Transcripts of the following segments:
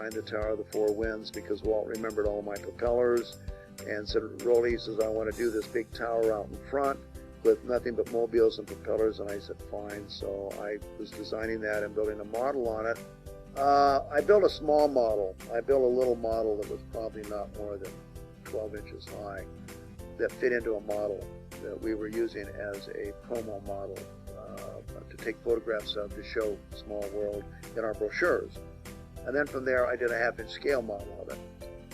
designed the Tower of the Four Winds because Walt remembered all my propellers and said, Rolly, he says, I want to do this big tower out in front with nothing but mobiles and propellers. And I said, fine. So I was designing that and building a model on it. I built a small model. I built a little model that was probably not more than 12 inches high that fit into a model that we were using as a promo model to take photographs of to show Small World in our brochures. And then from there I did a half-inch scale model of it.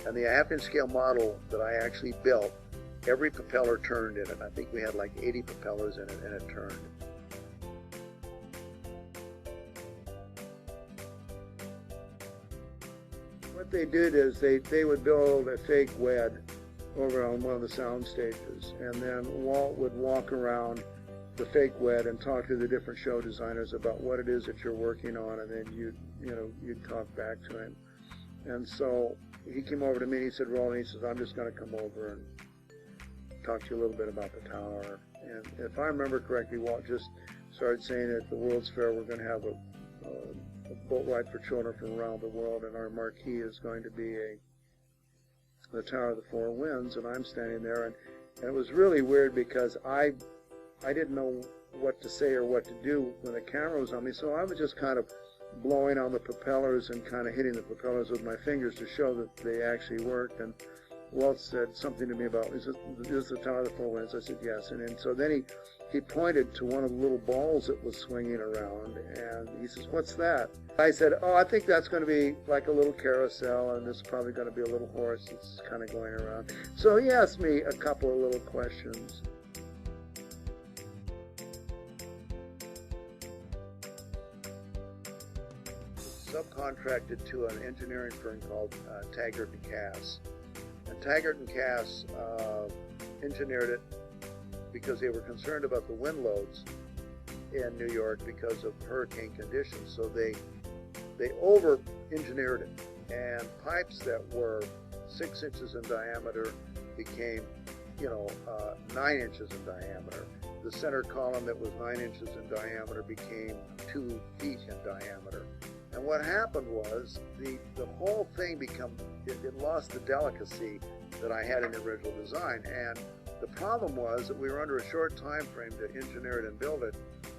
And the half-inch scale model that I actually built, every propeller turned in it. I think we had like 80 propellers in it, and it turned. What they did is they would build a fake WED over on one of the sound stages, and then Walt would walk around the fake WED and talk to the different show designers about what it is that you're working on, and then you'd talk back to him. And so he came over to me and he said, Rolly, he says, I'm just going to come over and talk to you a little bit about the tower. And if I remember correctly, Walt just started saying at the World's Fair we're going to have a boat ride for children from around the world, and our marquee is going to be the Tower of the Four Winds, and I'm standing there, and it was really weird because I didn't know what to say or what to do when the camera was on me, so I was just kind of blowing on the propellers and kind of hitting the propellers with my fingers to show that they actually worked. And Walt said something to me about, is this the Tower of the Four Winds? I said, yes. And so then he pointed to one of the little balls that was swinging around, and he says, what's that? I said, oh, I think that's going to be like a little carousel, and this is probably going to be a little horse that's kind of going around. So he asked me a couple of little questions. Subcontracted to an engineering firm called Taggart & Cass. And Taggart & Cass engineered it because they were concerned about the wind loads in New York because of hurricane conditions. So they over-engineered it. And pipes that were 6 inches in diameter became, 9 inches in diameter. The center column that was 9 inches in diameter became 2 feet in diameter. And what happened was the whole thing it lost the delicacy that I had in the original design. And the problem was that we were under a short time frame to engineer it and build it.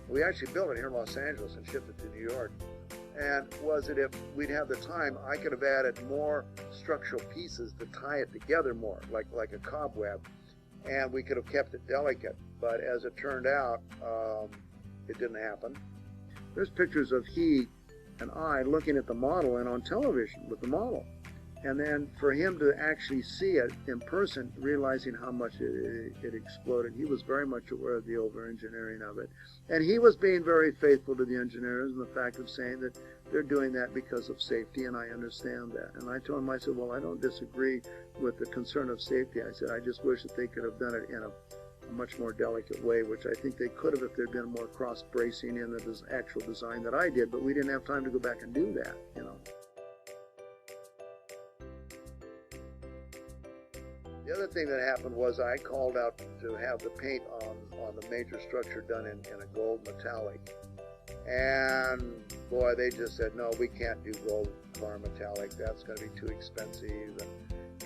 We actually built it here in Los Angeles and shipped it to New York. And was that if we'd have the time, I could have added more structural pieces to tie it together more, like a cobweb, and we could have kept it delicate. But as it turned out, it didn't happen. There's pictures of he and I looking at the model and on television with the model. And then for him to actually see it in person, realizing how much it exploded, he was very much aware of the over-engineering of it. And he was being very faithful to the engineers and the fact of saying that they're doing that because of safety, and I understand that. And I told him, I said, well, I don't disagree with the concern of safety. I said, I just wish that they could have done it in a much more delicate way, which I think they could have if there'd been more cross-bracing in the actual design that I did, but we didn't have time to go back and do that, The other thing that happened was I called out to have the paint on the major structure done in a gold metallic. And boy, they just said, no, we can't do gold bar metallic. That's going to be too expensive,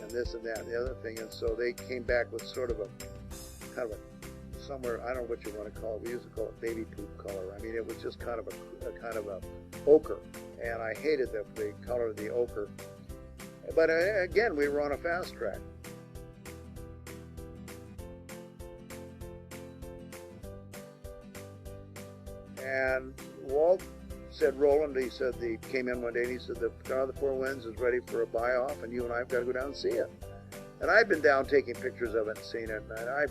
and this and that and the other thing. And so they came back with sort of a kind of a somewhere, I don't know what you want to call it. We used to call it baby poop color. I mean, it was just kind of a ochre, and I hated the color of the ochre. But again, we were on a fast track. And Walt said, Roland, he said, he came in one day and he said, the Tower of the Four Winds is ready for a buy-off, and you and I have got to go down and see it. And I'd been down taking pictures of it and seen it, and I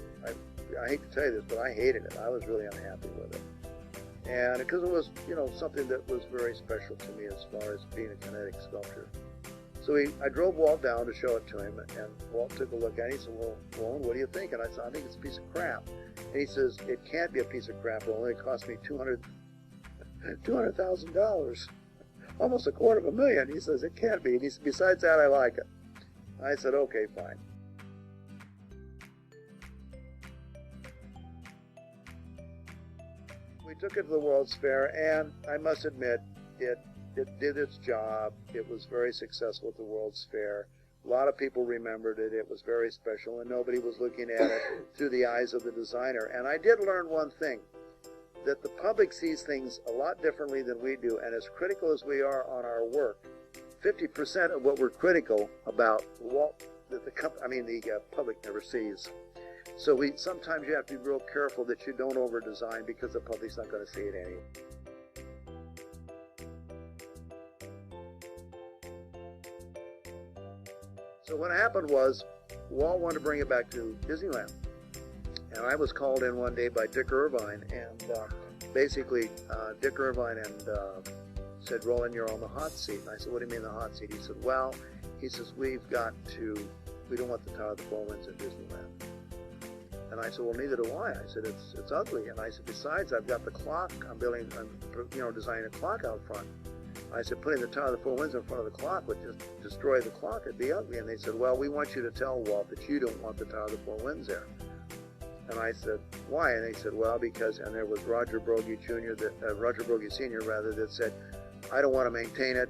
hate to tell you this, but I hated it. I was really unhappy with it. And because it was, something that was very special to me as far as being a kinetic sculpture. So I drove Walt down to show it to him, and Walt took a look at it. He said, well, Roland, what do you think? And I said, I think it's a piece of crap. And he says, it can't be a piece of crap, Roland. It cost me $200,000, almost $250,000. He says, it can't be. And he said, besides that, I like it. I said, okay, fine. We took it to the World's Fair, and I must admit, it it did its job. It was very successful at the World's Fair. A lot of people remembered it. It was very special, and nobody was looking at it through the eyes of the designer. And I did learn one thing, that the public sees things a lot differently than we do, and as critical as we are on our work, 50% of what we're critical about, the public never sees. So sometimes you have to be real careful that you don't over-design, because the public's not going to see it anyway. So what happened was, Walt wanted to bring it back to Disneyland. And I was called in one day by Dick Irvine, and basically Dick Irvine said, Roland, you're on the hot seat. And I said, what do you mean the hot seat? He said, well, he says, we don't want the Tower of the Four Winds at Disneyland. And I said, well, neither do I. I said, it's ugly. And I said, besides, I've got the clock. I'm designing a clock out front. I said, putting the Tower of the Four Winds in front of the clock would just destroy the clock. It'd be ugly. And they said, well, we want you to tell Walt that you don't want the Tower of the Four Winds there. And I said, why? And they said, well, because, and there was Roger Broggie Sr., rather, that said, I don't want to maintain it.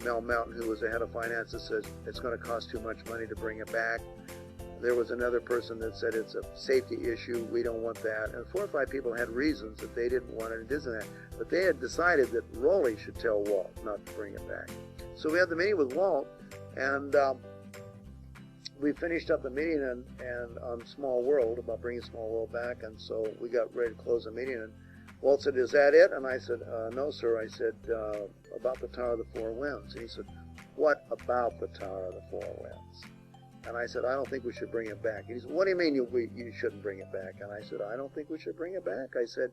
Mel Mountain, who was the head of finance, says it's going to cost too much money to bring it back. There was another person that said it's a safety issue. We don't want that. And 4 or 5 people had reasons that they didn't want it in Disneyland. But they had decided that Rolly should tell Walt not to bring it back. So we had the meeting with Walt, and we finished up the meeting and on Small World, about bringing Small World back. And so we got ready to close the meeting. And Walt said, is that it? And I said, no, sir. I said, about the Tower of the Four Winds. And he said, what about the Tower of the Four Winds? And I said, I don't think we should bring it back. And he said, what do you mean you shouldn't bring it back? And I said, I don't think we should bring it back. I said,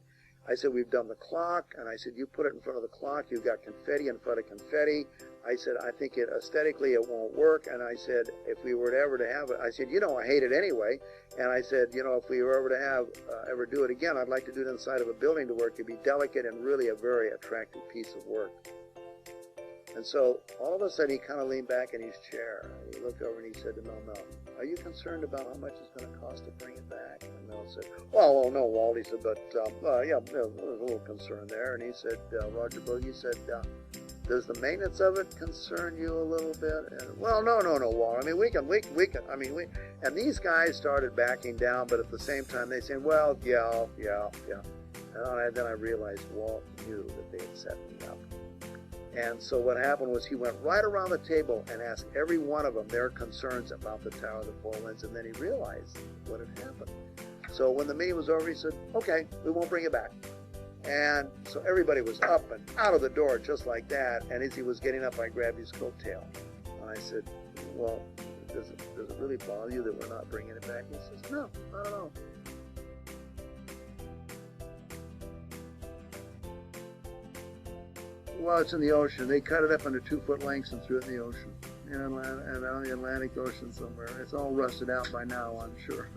we've done the clock. And I said, you put it in front of the clock. You've got confetti in front of confetti. I said, I think aesthetically it won't work. And I said, if we were ever to have it, I said, I hate it anyway. And I said, if we were ever to ever do it again, I'd like to do it inside of a building to where it could be delicate and really a very attractive piece of work. And so all of a sudden he kind of leaned back in his chair. He looked over and he said to Mel, are you concerned about how much it's going to cost to bring it back? And Mel said, well, no, Walt. He said, but yeah, there's a little concern there. And he said, Roger Bogey said, does the maintenance of it concern you a little bit? And, well, no, Walt. I mean, we can. And these guys started backing down, but at the same time they said, well, yeah. And then I realized Walt knew that they had set me up. And so what happened was he went right around the table and asked every one of them their concerns about the Tower of the Four Winds, and then he realized what had happened. So when the meeting was over, he said, okay, we won't bring it back. And so everybody was up and out of the door just like that, and as he was getting up, I grabbed his coattail. And I said, well, does it really bother you that we're not bringing it back? He says, no, I don't know. Well, it's in the ocean. They cut it up into 2-foot lengths and threw it in the ocean. And on the Atlantic Ocean somewhere. It's all rusted out by now, I'm sure.